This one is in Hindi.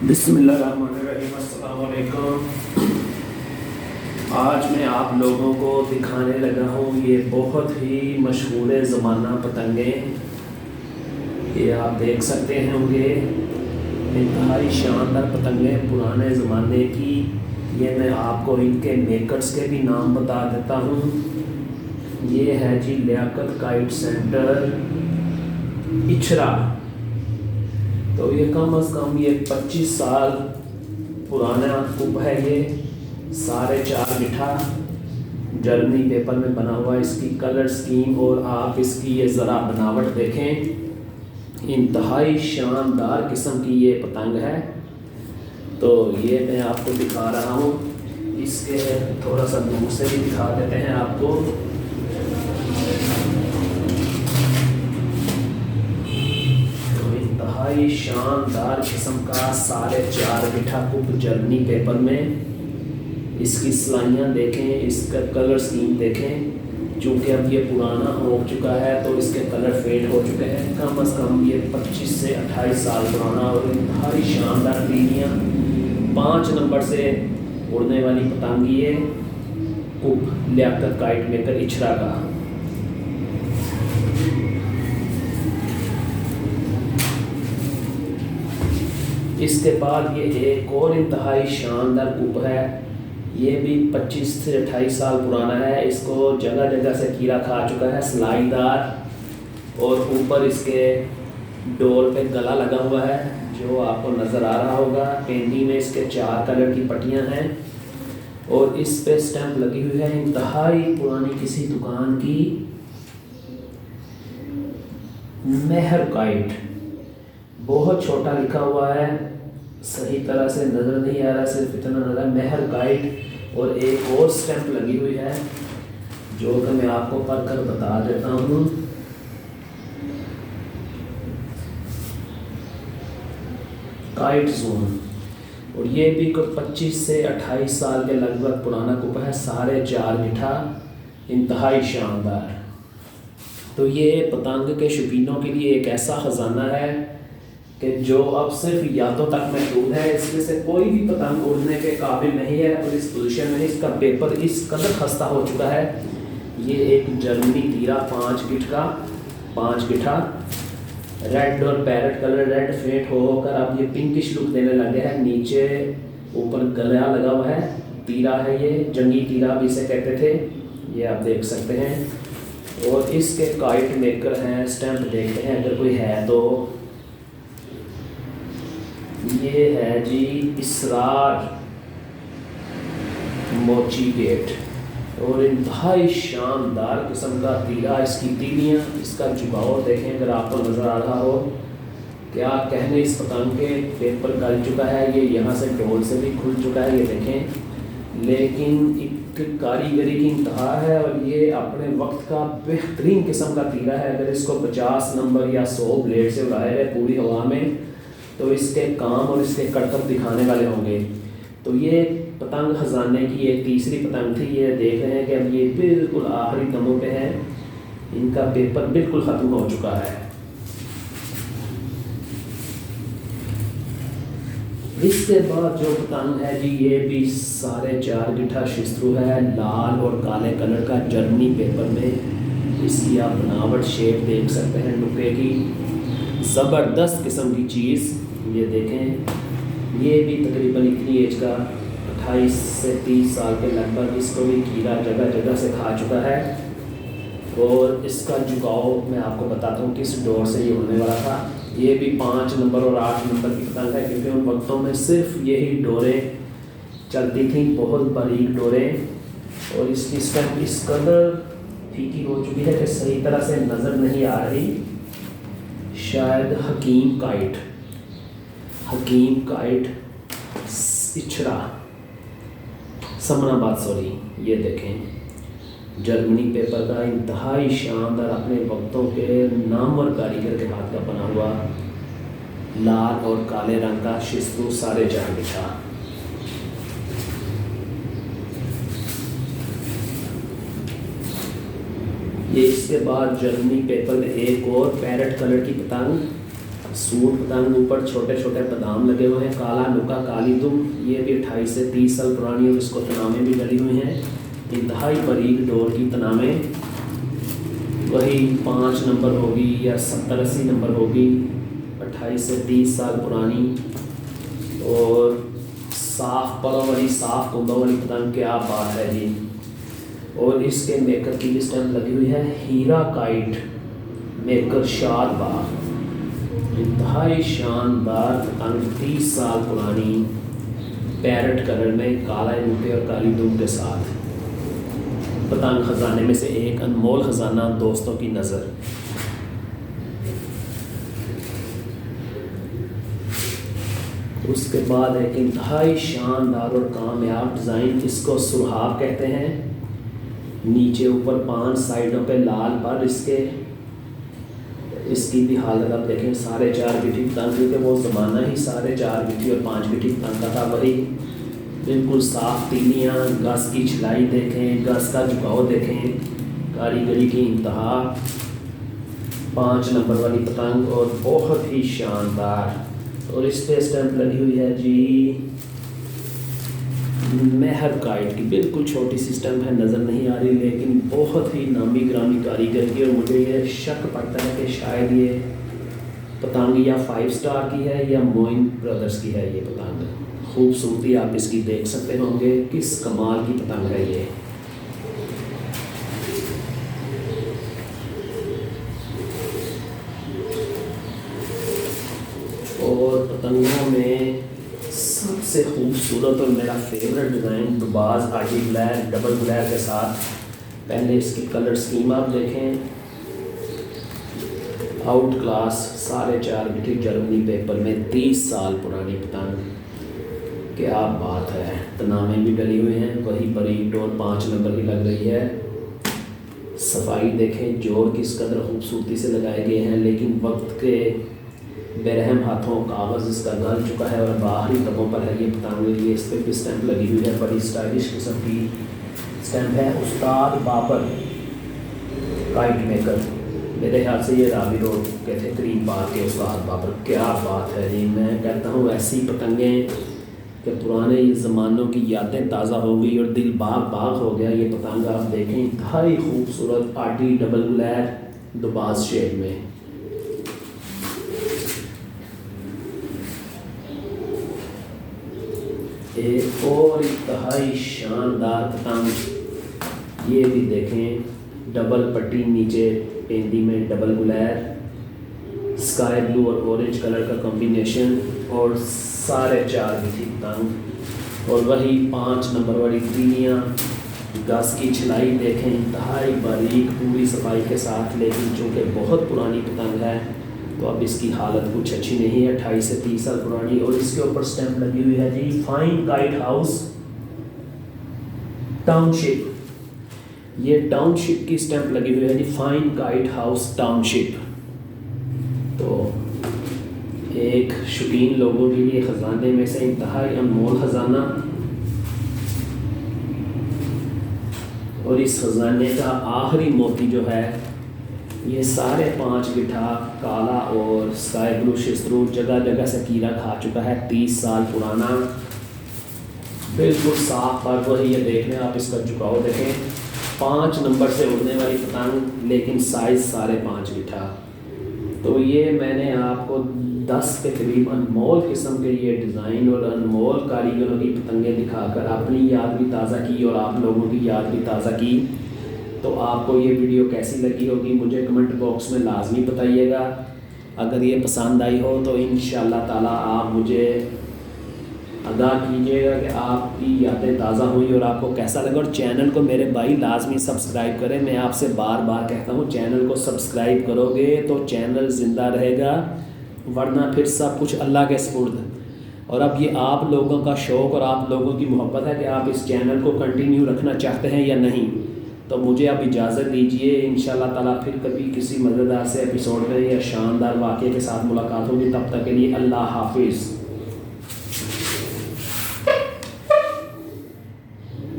बिस्मिल्लाहिर्रहमानिर्रहीम। अस्सलाम वालेकुम। आज मैं आप लोगों को दिखाने लगा हूँ ये बहुत ही मशहूर ज़माना पतंगें। ये आप देख सकते हैं होंगे, इंतहाई शानदार पतंगें पुराने ज़माने की। ये मैं आपको इनके मेकर्स के भी नाम बता देता हूँ। ये है जी लियाकत काइट सेंटर इचरा। तो ये कम से कम ये 25 साल पुराना कुप है। ये 4.5 मीठा जर्मनी पेपर में बना हुआ। इसकी कलर स्कीम और आप इसकी ये ज़रा बनावट देखें, इंतहाई शानदार किस्म की ये पतंग है। तो ये मैं आपको दिखा रहा हूँ, इसके थोड़ा सा दूर से भी दिखा देते हैं आपको। इंतहाई शानदार किस्म का 4.5 मीठा कुप जर्मनी पेपर में। इसकी सिलाइयाँ देखें, इसका कलर स्कीम देखें। चूँकि अब ये पुराना हो चुका है तो इसके कलर फेड हो चुके हैं। कम से कम ये 25 से 28 साल पुराना और इंतहाई शानदार तीनियाँ 5 नंबर से उड़ने वाली पतंग ये कुप लियाकत काइट मेकर इचरा का। इसके बाद ये एक और इंतहाई शानदार कुप है। ये भी 25 से 28 साल पुराना है। इसको जगह जगह से कीड़ा खा चुका है, सिलाईदार। और ऊपर इसके डोर पे गला लगा हुआ है जो आपको नज़र आ रहा होगा। पेंटिंग में इसके 4 कलर की पट्टियां हैं और इस पे स्टैंप लगी हुई है इंतहाई पुरानी किसी दुकान की, मेहर काइट। बहुत छोटा लिखा हुआ है, सही तरह से नज़र नहीं आ रहा, सिर्फ इतना नज़र मेहर गाइड। और एक और स्टैंप लगी हुई है जो कि मैं आपको पढ़ कर बता देता हूँ। Kite zone. और ये भी कोई 25 से 28 साल के लगभग पुराना कुप है, 4.5 मीठा, इंतहाई शानदार। तो ये पतंग के शौकीनों के लिए एक ऐसा ख़जाना है कि जो अब सिर्फ यादों तक महदूद है। इसमें से कोई भी पतंग उड़ने के काबिल नहीं है। और इस पोजीशन में इसका पेपर इस कदर खस्ता हो चुका है। ये एक जर्मनी तीरा 5 गिट का 5 गिठा रेड और पैरेट कलर, रेड फेट होकर अब ये पिंकिश लुक देने लगे हैं। नीचे ऊपर गला लगा हुआ है, तीरा है ये, जंगी तीरा भी इसे कहते थे, ये आप देख सकते हैं। और इसके काइट मेकर हैं, स्टैंप देखते हैं अगर कोई है तो। ये है जी इसरार मोची गेट। और इंतहाई शानदार किस्म का तीरा, इसकी तीलियाँ, इसका जुगाव देखें अगर आपको नज़र आ रहा हो। क्या कहने इस पतंग के, पेपर गल चुका है ये, यहाँ से डोल से भी खुल चुका है ये देखें। लेकिन एक कारीगरी की इंतहा है और ये अपने वक्त का बेहतरीन किस्म का तीरा है। अगर इसको 50 नंबर या 100 ब्लेड से उड़ाया जाए पूरी हवा में तो इसके काम और इसके करतब दिखाने वाले होंगे। तो ये पतंग खजाने की एक तीसरी पतंग थी। ये देख रहे हैं कि अब ये बिल्कुल आखिरी दमों पे है, इनका पेपर बिल्कुल ख़त्म हो चुका है। इसके बाद जो पतंग है जी, ये भी 4.5 गिठा शिस्त्रु है, लाल और काले कलर का जर्मनी पेपर में। इसकी आप बनावट शेप देख सकते हैं नुके की, ज़बरदस्त किस्म की चीज़। ये देखें, ये भी तकरीबन इतनी एज का 28 से 30 साल के लगभग। इसको भी कीड़ा जगह जगह से खा चुका है। और इसका जुगाव मैं आपको बताता हूँ किस डोर से ये होने वाला था। ये भी 5 नंबर और 8 नंबर की पतंग है, क्योंकि उन वक्तों में सिर्फ यही डोरें चलती थी, बहुत बारीक डोरें। और इसकी स्टैंप इस कदर फीकी हो चुकी है कि सही तरह से नज़र नहीं आ रही। शायद हकीम काइट इचरा समनाबाद, सॉरी। ये देखें जर्मनी पेपर का इंतहाई शानदार, अपने वक्तों के नामवर कारीगर के हाथ का बना हुआ लाल और काले रंग का शिस्तु 4.5 मीठा। ये इसके बाद जर्मनी पेपर में एक और पैरेट कलर की पतंग सूट पतंग, ऊपर छोटे छोटे बादाम लगे हुए हैं, काला नुका काली दुम, ये भी 28 से 30 साल पुरानी और इसको तनामें भी डली हुई हैं। इंतहाई बारीक डोर की तनामें, वही 5 नंबर होगी या 70-80 नंबर होगी, 28 से 30 साल पुरानी और साफ पलों वाली, साफ कुंदों वाली पतंग, क्या बात है जी। और इसके मेकर की भी स्टैम्प लगी हुई है, हीरा काइट मेकर शादबाग, इंतहाई शानदार पतंग, 30 साल पुरानी, पैरट कलर में, काला नुके और काली दुम के साथ। पतंग खजाने में से एक अनमोल खजाना, दोस्तों की नज़र। उसके बाद एक इंतहाई शानदार और कामयाब डिज़ाइन, इसको सुरहाब कहते हैं। नीचे ऊपर 5 साइडों पे लाल पर, इसकी भी हालत आप देखें, 4.5 गिठी पतंग, क्योंकि वो ज़माना ही 4.5 गिठी और 5 गिठी पतंग का था। वही बिल्कुल साफ तीलियाँ, गस की छिलाई देखें, गस का झुकाव देखें, कारीगरी की इंतहा, 5 नंबर वाली पतंग और बहुत ही शानदार। और इस पे स्टैम्प लगी हुई है जी महर काइट की, बिल्कुल छोटी सी स्टैम्प है, नज़र नहीं आ रही, लेकिन बहुत ही नामी ग्रामी कारीगर की। और मुझे ये शक पड़ता है कि शायद ये पतंग या 5 स्टार की है या मोइन ब्रदर्स की है। ये पतंग खूबसूरती आप इसकी देख सकते होंगे, किस कमाल की पतंग है ये। और पतंगों में सबसे खूबसूरत और मेरा फेवरेट डिज़ाइन दुबाज आटी ब्लैक डबल ब्लैक के साथ। पहले इसकी कलर स्कीम आप देखें, आउट क्लास 4.5 गिठी जर्मनी पेपर में, 30 साल पुरानी पतंग, क्या बात है। तनामें भी डली हुई हैं, वही बरीक डोर 5 नंबर की लग रही है। सफाई देखें, जोड़ किस कदर खूबसूरती से लगाए गए हैं, लेकिन वक्त के बेरहम हाथों कागज़ इसका गल चुका है और बाहरी तबों पर है ये पतंग। ये इस पर भी स्टैम्प लगी हुई है, बड़ी स्टाइलिश किस्म की स्टैम्प है। उस्ताद बाबर काइट मेकर, मेरे ख्याल से ये रावी रोड के थे, करीम पार्क के उस्ताद बाबर, क्या बात है जी। मैं कहता हूँ ऐसी पतंगें कि पुराने ये ज़मानों की यादें ताज़ा हो गई और दिल बाग बाग हो गया। ये पतंग आप देखें, इंतहाई खूबसूरत आटी डबल ब्लैक दुबाज शेड में। एक और इंतहाई शानदार पतंग, ये भी देखें, डबल पट्टी नीचे पेंदी में, डबल गुलैर, स्काई ब्लू और ऑरेंज कलर का कॉम्बिनेशन और 4.5 गिठी पतंग और वही 5 नंबर वाली तीलियाँ, गस की छिलाई देखें, इंतहाई बारीक पूरी सफाई के साथ। लेकिन चूँकि बहुत पुरानी पतंग है तो अब इसकी हालत कुछ अच्छी नहीं है, 28 से 30 साल पुरानी। और इसके ऊपर स्टैम्प लगी हुई है जी फाइन काइट हाउस टाउनशिप, ये टाउनशिप की स्टैम्प लगी हुई है जी, फाइन काइट हाउस टाउनशिप। तो एक शौकीन लोगों के लिए ख़जाने में से इंतहाई अनमोल ख़जाना। और इस ख़जाने का आखिरी मोती जो है, ये 5.5 गिठा काला और स्काई ब्लू शिस्तरू, जगह जगह से कीड़ा खा चुका है, 30 साल पुराना, बिल्कुल साफ पर। वही ये देख लें आप, इसका झुकाव देखें, 5 नंबर से उड़ने वाली पतंग, लेकिन साइज़ 5.5 गिठा। तो ये मैंने आपको 10 के करीब अनमोल किस्म के ये डिज़ाइन और अनमोल कारीगरों की पतंगें दिखाकर अपनी याद भी ताज़ा की और आप लोगों की याद भी ताज़ा की। तो आपको ये वीडियो कैसी लगी होगी मुझे कमेंट बॉक्स में लाजमी बताइएगा। अगर ये पसंद आई हो तो इंशाअल्लाह ताला आप मुझे आगाह कीजिएगा कि आपकी यादें ताज़ा हुई और आपको कैसा लगा। और चैनल को मेरे भाई लाजमी सब्सक्राइब करें, मैं आपसे बार बार कहता हूँ, चैनल को सब्सक्राइब करोगे तो चैनल ज़िंदा रहेगा, वरना फिर सब कुछ अल्लाह के सुपुर्द। और अब ये आप लोगों का शौक़ और आप लोगों की मोहब्बत है कि आप इस चैनल को कंटिन्यू रखना चाहते हैं या नहीं। तो मुझे आप इजाज़त दीजिए, इंशाअल्लाह ताला फिर कभी किसी मज़ेदार से एपिसोड में या शानदार वाक़े के साथ मुलाकात होगी। तब तक के लिए अल्लाह हाफिज़।